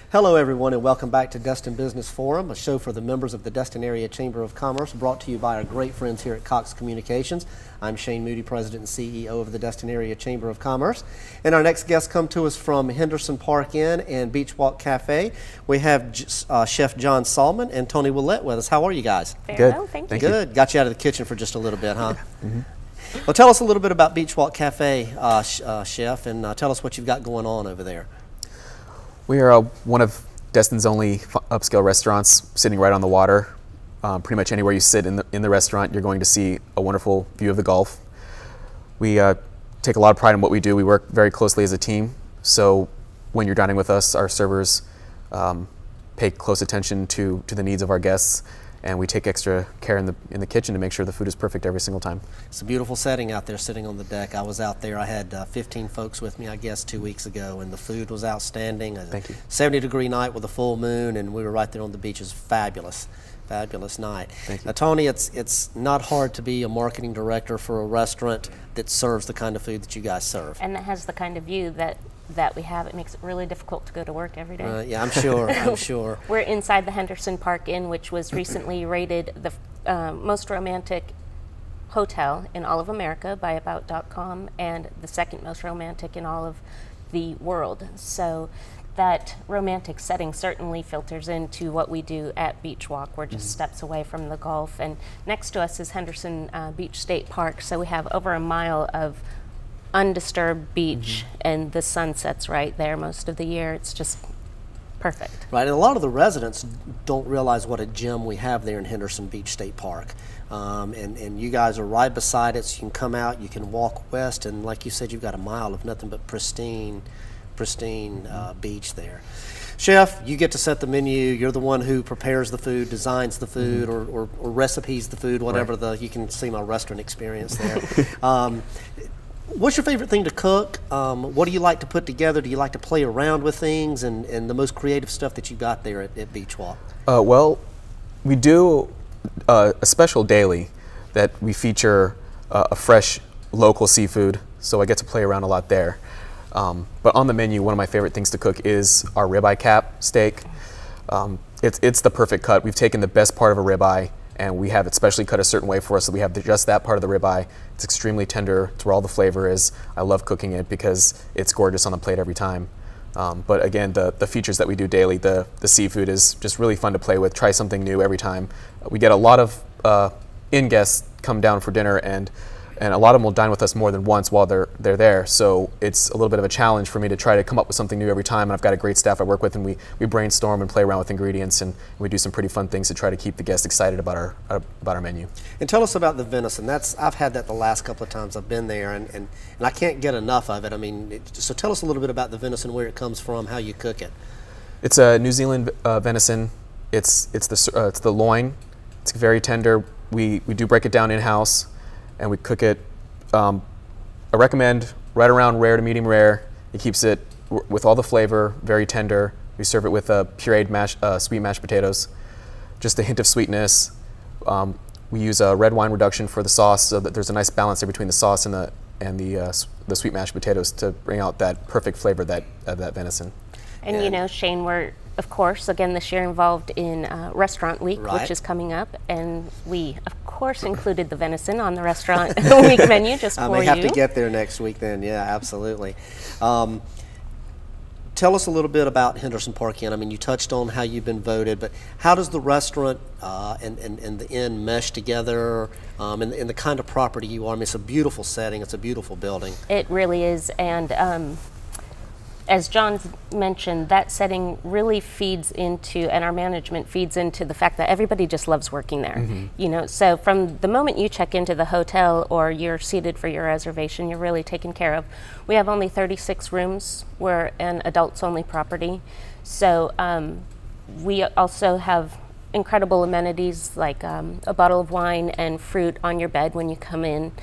Hello everyone and welcome back to Destin Business Forum, a show for the members of the Destin Area Chamber of Commerce, brought to you by our great friends here at Cox Communications. I'm Shane Moody, President and CEO of the Destin Area Chamber of Commerce. And our next guests come to us from Henderson Park Inn and Beach Walk Cafe. We have Chef John Sallman and Toni Ouellette with us. How are you guys? Very well, thank you. Good. Got you out of the kitchen for just a little bit, huh? Well, tell us a little bit about Beach Walk Cafe, Chef, and tell us what you've got going on over there. We are one of Destin's only upscale restaurants sitting right on the water. Pretty much anywhere you sit in the restaurant, you're going to see a wonderful view of the Gulf. We take a lot of pride in what we do. We work very closely as a team. So when you're dining with us, our servers pay close attention to the needs of our guests, and we take extra care in the kitchen to make sure the food is perfect every single time. It's a beautiful setting out there sitting on the deck. I was out there. I had 15 folks with me, I guess, 2 weeks ago, and the food was outstanding. Thank you. 70-degree night with a full moon, and we were right there on the beach. It was fabulous. Fabulous night. Thank you. Now, Toni, it's not hard to be a marketing director for a restaurant that serves the kind of food that you guys serve. And that has the kind of view that we have. It makes it really difficult to go to work every day. Yeah, I'm sure. I'm sure. We're inside the Henderson Park Inn, which was recently rated the most romantic hotel in all of America by About.com and the second most romantic in all of the world. So that romantic setting certainly filters into what we do at Beach Walk. We're just steps away from the Gulf, and next to us is Henderson Beach State Park, so we have over a mile of undisturbed beach, and the sun sets right there most of the year. It's just perfect. Right, and a lot of the residents don't realize what a gem we have there in Henderson Beach State Park. And you guys are right beside it, so you can come out, you can walk west, and like you said, you've got a mile of nothing but pristine beach there. Chef, you get to set the menu. You're the one who prepares the food, designs the food, or recipes the food, whatever. Right. You can see my restaurant experience there. What's your favorite thing to cook? What do you like to put together? Do you like to play around with things, and the most creative stuff that you got there at Beach Walk? Well, we do a special daily that we feature a fresh local seafood, so I get to play around a lot there. But on the menu, one of my favorite things to cook is our ribeye cap steak. It's the perfect cut. We've taken the best part of a ribeye, and we have it specially cut a certain way for us, so we have just that part of the ribeye. It's extremely tender. It's where all the flavor is. I love cooking it because it's gorgeous on the plate every time. But again, the features that we do daily, the seafood is just really fun to play with. Try something new every time. We get a lot of inn guests come down for dinner, and a lot of them will dine with us more than once while they're there. So it's a little bit of a challenge for me to try to come up with something new every time. And I've got a great staff I work with, and we brainstorm and play around with ingredients, and we do some pretty fun things to try to keep the guests excited about our menu. And tell us about the venison. I've had that the last couple of times I've been there, and I can't get enough of it. I mean, so tell us a little bit about the venison, where it comes from, how you cook it. It's a New Zealand venison. It's the loin. It's very tender. We do break it down in-house, and we cook it. I recommend right around rare to medium rare. It keeps it with all the flavor, very tender. We serve it with pureed sweet mashed potatoes, just a hint of sweetness. We use a red wine reduction for the sauce, so that there's a nice balance there between the sauce and the sweet mashed potatoes to bring out that perfect flavor of that venison. And you know, Shane, we're, of course, again this year involved in Restaurant Week, Right. which is coming up, and we, of course, included the venison on the Restaurant Week menu just for you. I may have to get there next week then, yeah, absolutely. Tell us a little bit about Henderson Park Inn. I mean, you touched on how you've been voted, but how does the restaurant and the inn mesh together, and the kind of property you are? I mean, it's a beautiful setting, it's a beautiful building. It really is, and as John mentioned, that setting really feeds into, and our management feeds into the fact that everybody just loves working there. You know, so from the moment you check into the hotel or you're seated for your reservation, you're really taken care of. We have only 36 rooms. We're an adults-only property, so we also have incredible amenities like a bottle of wine and fruit on your bed when you come in,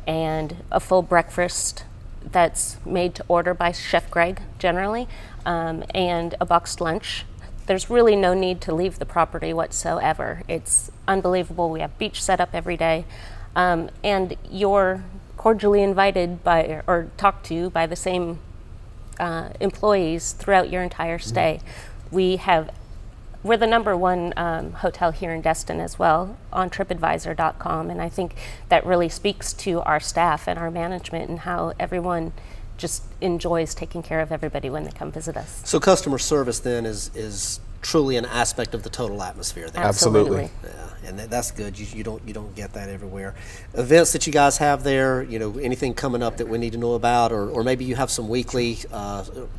and a full breakfast that's made to order by Chef Greg generally, and a boxed lunch. There's really no need to leave the property whatsoever. It's unbelievable. We have beach set up every day, and you're cordially invited by or talked to by the same employees throughout your entire stay. We're the #1 hotel here in Destin as well on TripAdvisor.com, and I think that really speaks to our staff and our management and how everyone just enjoys taking care of everybody when they come visit us. So customer service then is truly an aspect of the total atmosphere there. Absolutely. Yeah, and that's good. You don't get that everywhere. Events that you guys have there, you know, anything coming up that we need to know about, or maybe you have some weekly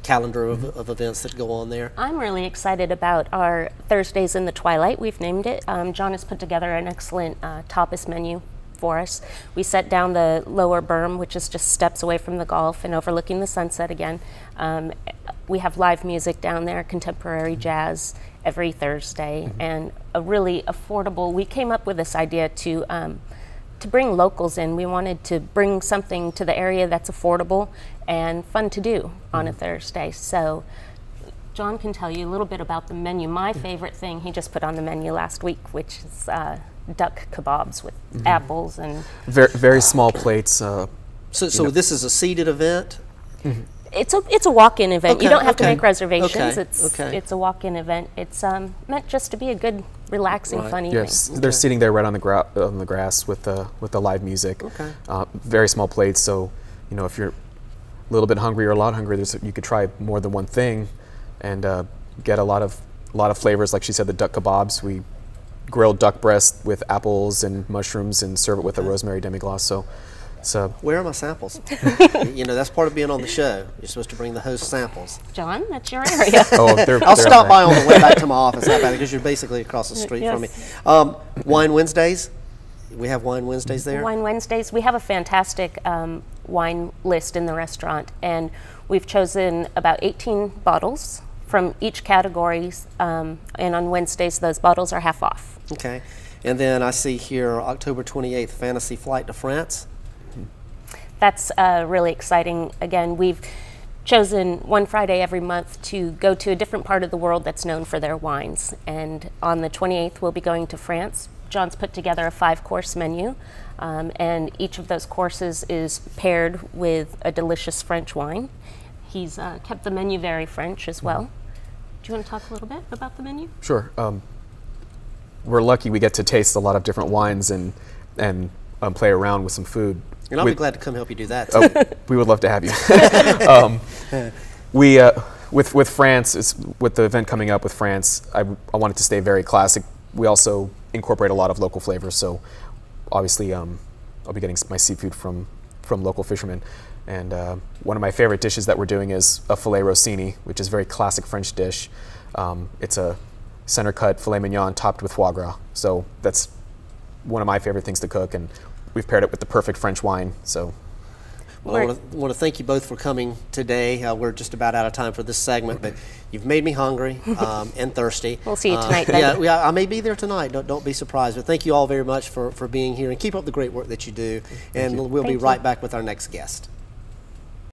calendar of events that go on there? I'm really excited about our Thursdays in the Twilight. We've named it. John has put together an excellent tapas menu for us. We set down the lower berm, which is just steps away from the Gulf and overlooking the sunset again. We have live music down there, contemporary jazz every Thursday, and a really affordable. We came up with this idea to bring locals in. We wanted to bring something to the area that's affordable and fun to do on a Thursday. So John can tell you a little bit about the menu. My favorite thing he just put on the menu last week, which is duck kebabs with apples and very small plates. So this is a seated event? It's a walk-in event. Okay, you don't have to okay. make reservations. Okay, It's a walk-in event. It's meant just to be a good, relaxing, fun evening. Yes, they're sitting there right on the grass with the live music. Okay. Very small plates, so you know if you're a little bit hungry or a lot hungry, you could try more than one thing, and get a lot of flavors. Like she said, the duck kebabs. We grill duck breast with apples and mushrooms and serve it with a rosemary demi-glace. So where are my samples? You know, that's part of being on the show. You're supposed to bring the host samples. John, that's your area. I'll stop by on the way back to my office because you're basically across the street from me. Wine Wednesdays. We have Wine Wednesdays there? Wine Wednesdays. We have a fantastic wine list in the restaurant, and we've chosen about 18 bottles from each category, and on Wednesdays those bottles are half off. Okay. And then I see here October 28th, Fantasy Flight to France. That's really exciting. Again, we've chosen one Friday every month to go to a different part of the world that's known for their wines. And on the 28th, we'll be going to France. John's put together a 5-course menu, and each of those courses is paired with a delicious French wine. He's kept the menu very French as well. Do you want to talk a little bit about the menu? Sure. We're lucky we get to taste a lot of different wines and play around with some food. And I'll be glad to come help you do that too. We would love to have you. With France, with the event coming up with France, I wanted to stay very classic. We also incorporate a lot of local flavors. So obviously, I'll be getting my seafood from local fishermen. And one of my favorite dishes that we're doing is a filet rossini, which is a very classic French dish. It's a center cut filet mignon topped with foie gras. So that's one of my favorite things to cook, and we've paired it with the perfect French wine. So, well, I want to thank you both for coming today. We're just about out of time for this segment, but you've made me hungry and thirsty. We'll see you tonight then. Yeah, I may be there tonight. Don't be surprised. But thank you all very much for being here, and keep up the great work that you do. And we'll be right back with our next guest.